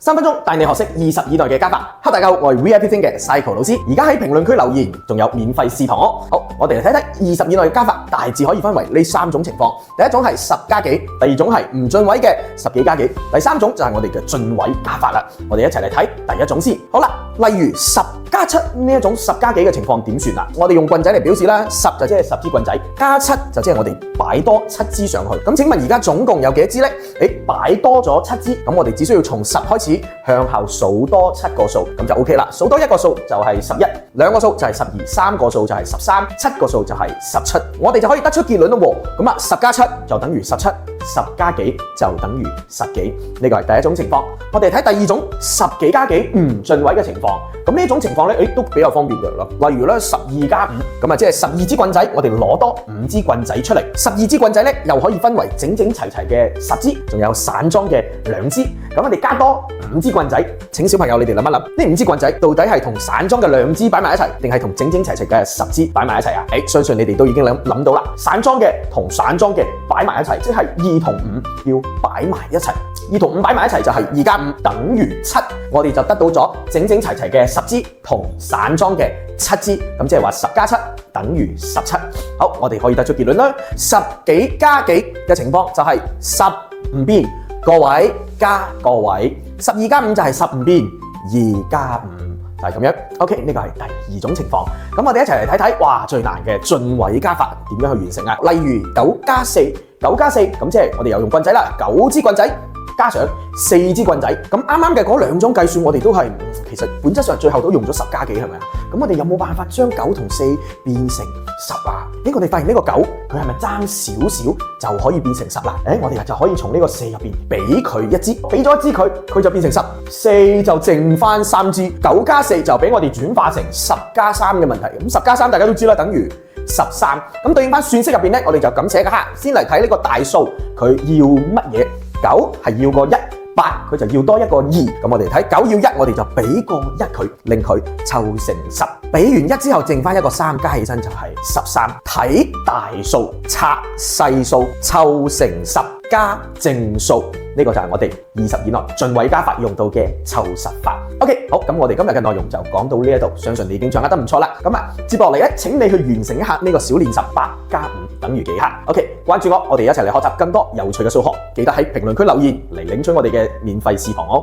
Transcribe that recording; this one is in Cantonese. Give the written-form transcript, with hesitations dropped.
3分鐘帶你學識20以內嘅加法。大家好，我係 VIP 精嘅 Cycle 老師。而家喺評論區留言，仲有免費試堂哦。好，我哋嚟睇睇20以內嘅加法，大致可以分為呢3種情況。第一種係10加幾，第二種係唔進位嘅10幾加幾，第三種就係我哋嘅進位加法啦。我哋一齊嚟睇第一種先。好啦，例如10加7呢一種10加幾嘅情況點算啊？我哋用棍仔嚟表示啦，10就即係10支棍仔，加7就即係我哋擺多7支上去。咁請問而家總共有幾多支呢？擺多咗7支，咁我哋只需要從10開始向後數多7個數，咁就 OK 啦。數多1個數就係11，兩個數就係12，三個數就係13，7個數就係17。我哋就可以得出結論咯喎。咁啊，10加7就等於17，10加幾就等於10幾。呢個係第一種情況。我哋睇第二種10幾加幾唔進位嘅情況。咁呢種情況咧，都比較方便嘅咯。例如咧12加5，咁啊即係12支棍仔，我哋攞多5支棍仔出嚟。12支棍仔咧又可以分為整整齊齊嘅10支，仲有散裝嘅2支。咁我哋加多5支棍仔。請小朋友你哋諗一諗，呢5支棍仔到底係同散裝嘅2支擺埋一齊，定係同整整齊齊嘅10支擺埋一齊啊？相信你哋都已經諗到啦。散裝嘅同散裝嘅擺埋一齊，即係2同5要擺埋一齊。2同5擺埋一齊就係2加5等於7，我哋就得到咗整整齊齊嘅10支同散裝嘅7支，咁即係話10加7等於17。好，我哋可以得出結論啦。10幾加幾嘅情況就係10唔變，個位加個位，12加5就係10唔變，2加5就係咁樣。OK， 呢個係第二種情況。咁我哋一齊嚟睇睇，哇，最難嘅進位加法點樣去完成啊？例如9加4，咁即係我哋又用棍仔啦，9支棍仔。加上4支棍仔，咁啱啱嘅嗰2種計算，我哋都係其實本質上最後都用咗10加幾，係咪啊？咁我哋有冇辦法將9同4變成10啊？我哋發現呢個9佢係咪爭少少就可以變成10啦？我哋就可以從呢個4入邊俾佢1支，俾咗1支佢就變成10，4就剩翻3支，9加4就俾我哋轉化成10加3嘅問題。咁10加3大家都知啦，等於13。咁對應翻算式入邊咧，我哋就咁寫噶吓。先嚟睇呢個大數，佢要乜嘢？9係要個1，8佢就要多一個2。咁我哋睇9要1，我哋就俾個1佢，令佢湊成10。俾完1之後，剩翻一個3，加起身就係13。睇大數拆細數，湊成10加正數。呢個就係我哋20以內進位加法用到嘅湊實法。OK， 好，咁我哋今日嘅內容就講到呢一度，相信你已經掌握得唔錯啦。咁接落嚟咧，請你去完成一下呢個小練習，8加5等於幾克？OK， 關注我哋一齊嚟學習更多有趣嘅數學。記得喺評論區留言嚟領取我哋嘅免費試堂哦。